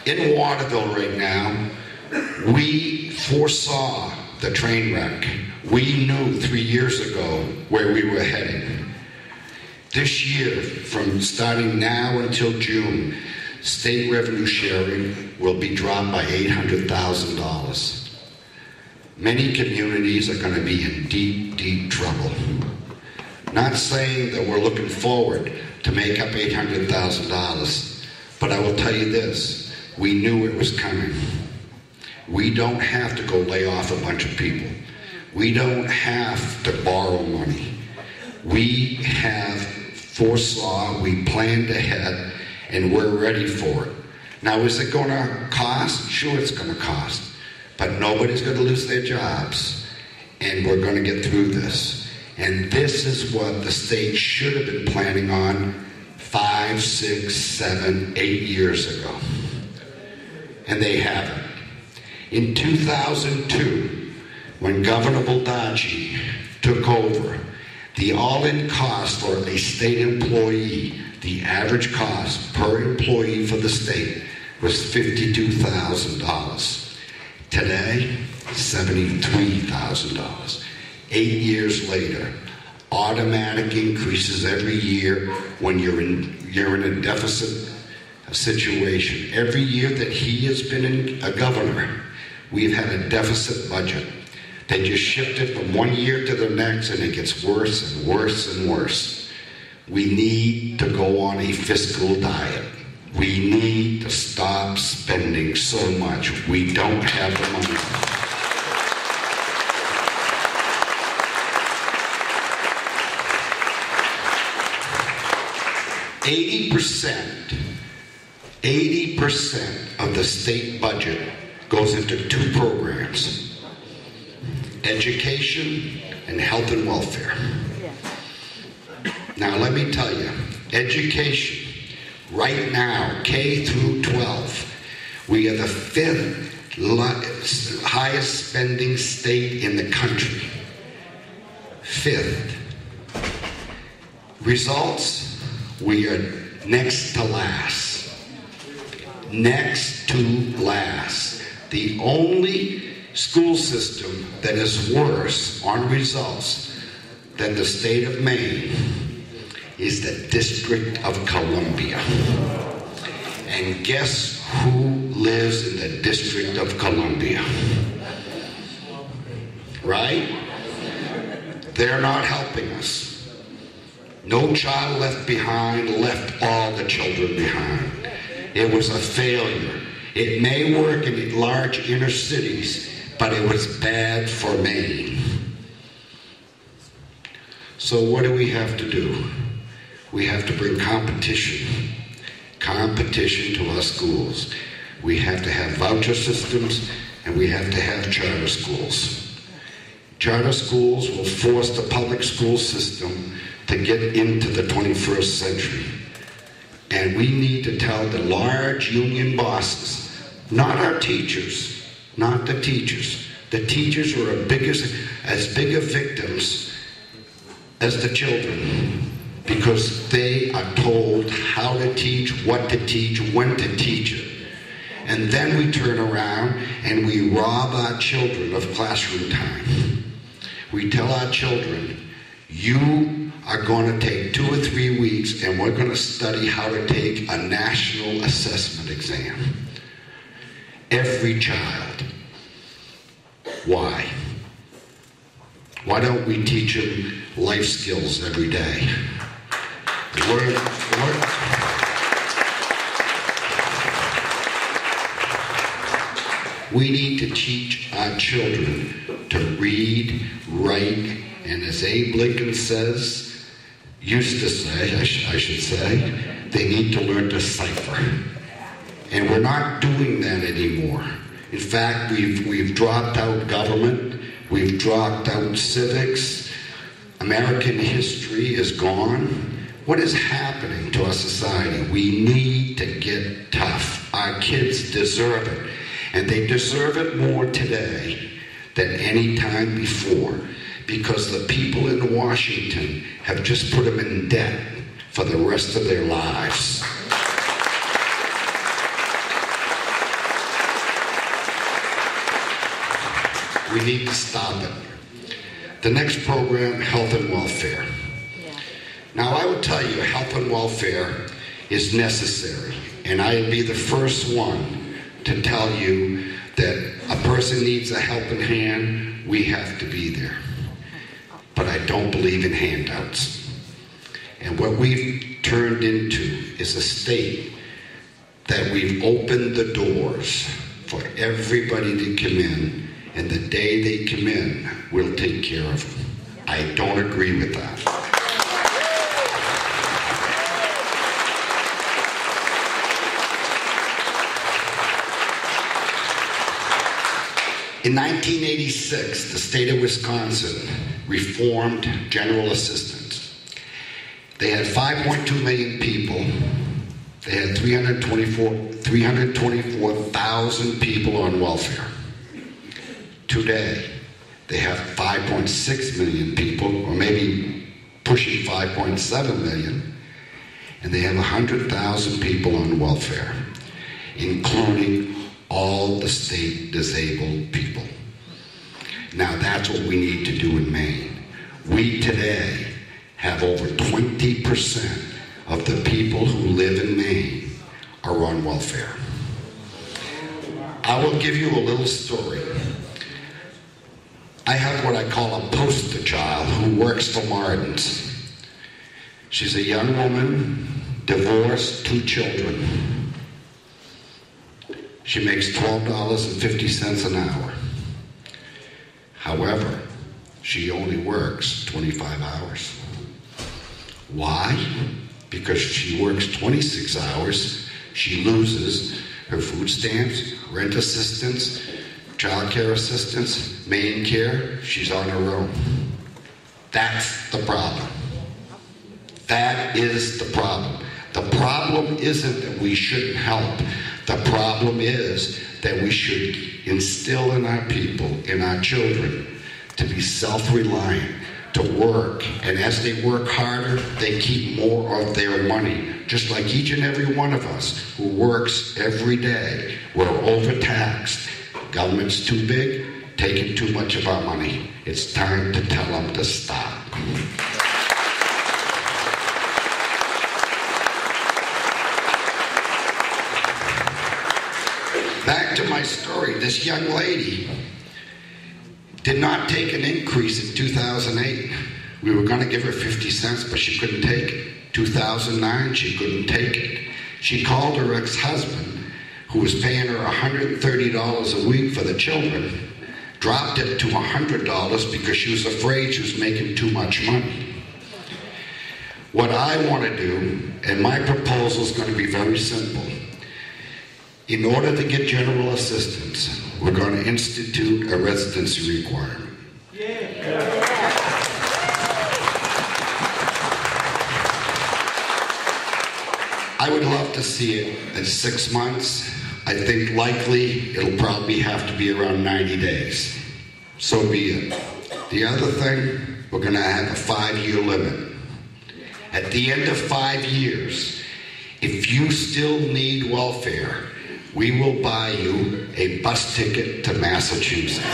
In Waterville right now, we foresaw the train wreck. We knew 3 years ago where we were heading. This year, from starting now until June, state revenue sharing will be dropped by $800,000. Many communities are going to be in deep, deep trouble. Not saying that we're looking forward to make up $800,000, but I will tell you this, we knew it was coming. We don't have to go lay off a bunch of people. We don't have to borrow money. We have foresaw, we planned ahead, and we're ready for it. Now, is it going to cost? Sure, it's going to cost. But nobody's going to lose their jobs, and we're going to get through this. And this is what the state should have been planning on 5, 6, 7, 8 years ago. And they haven't. In 2002, when Governor Baldacci took over, the all-in cost for a state employee, the average cost per employee for the state was $52,000. Today, $73,000. 8 years later, automatic increases every year when you're in a deficit situation. Every year that he has been a governor, we've had a deficit budget. They just shift it from one year to the next, and it gets worse and worse and worse. We need to go on a fiscal diet. We need to stop spending so much. We don't have the money. 80% of the state budget goes into 2 programs: education and health and welfare. Now let me tell you, education, right now, K through 12, we are the 5th highest spending state in the country. 5th. Results, we are next to last. Next to last. The only school system that is worse on results than the state of Maine is the District of Columbia. And guess who lives in the District of Columbia? Right? They're not helping us. No Child Left Behind left all the children behind. It was a failure. It may work in large inner cities, but it was bad for Maine. So what do we have to do? We have to bring competition to our schools. We have to have voucher systems, and we have to have charter schools. Charter schools will force the public school system to get into the 21st century. And we need to tell the large union bosses, not our teachers, not the teachers. The teachers are as big a victims as the children, because they are told how to teach, what to teach, when to teach it. And then we turn around and we rob our children of classroom time. We tell our children, you are going to take 2 or 3 weeks and we're going to study how to take a national assessment exam. Every child. Why? Why don't we teach them life skills every day? We need to teach our children to read, write, and as Abe Lincoln used to say, I should say, they need to learn to cipher. And we're not doing that anymore. In fact, we've dropped out government, we've dropped out civics, American history is gone. What is happening to our society? We need to get tough. Our kids deserve it. And they deserve it more today than any time before, because the people in Washington have just put them in debt for the rest of their lives. We need to stop it. The next program, health and welfare. Now, I would tell you, health and welfare is necessary, and I'll be the first one to tell you that a person needs a helping hand, we have to be there. But I don't believe in handouts. And what we've turned into is a state that we've opened the doors for everybody to come in, and the day they come in, we'll take care of them. I don't agree with that. In 1986, the state of Wisconsin reformed general assistance. They had 5.2 million people. They had 324,000 people on welfare. Today, they have 5.6 million people, or maybe pushing 5.7 million, and they have 100,000 people on welfare, including all the state disabled people. Now that's what we need to do in Maine. We today have over 20% of the people who live in Maine are on welfare. I will give you a little story. I have what I call a poster child who works for Martin's. She's a young woman, divorced, 2 children. She makes $12.50 an hour. However, she only works 25 hours. Why? Because she works 26 hours, she loses her food stamps, rent assistance, child care assistance, Maine care. She's on her own. That's the problem. That is the problem. The problem isn't that we shouldn't help. The problem is that we should instill in our people, in our children, to be self-reliant, to work. And as they work harder, they keep more of their money. Just like each and every one of us who works every day. We're overtaxed. Government's too big, taking too much of our money. It's time to tell them to stop. Back to my story. This young lady did not take an increase in 2008. We were going to give her 50 cents, but she couldn't take it. 2009, she couldn't take it. She called her ex-husband, who was paying her $130 a week for the children, dropped it to $100 because she was afraid she was making too much money. What I want to do, and my proposal is going to be very simple. In order to get general assistance, we're going to institute a residency requirement. I would love to see it in 6 months. I think likely it'll probably have to be around 90 days. So be it. The other thing, we're going to have a 5-year limit. At the end of 5 years, if you still need welfare, we will buy you a bus ticket to Massachusetts.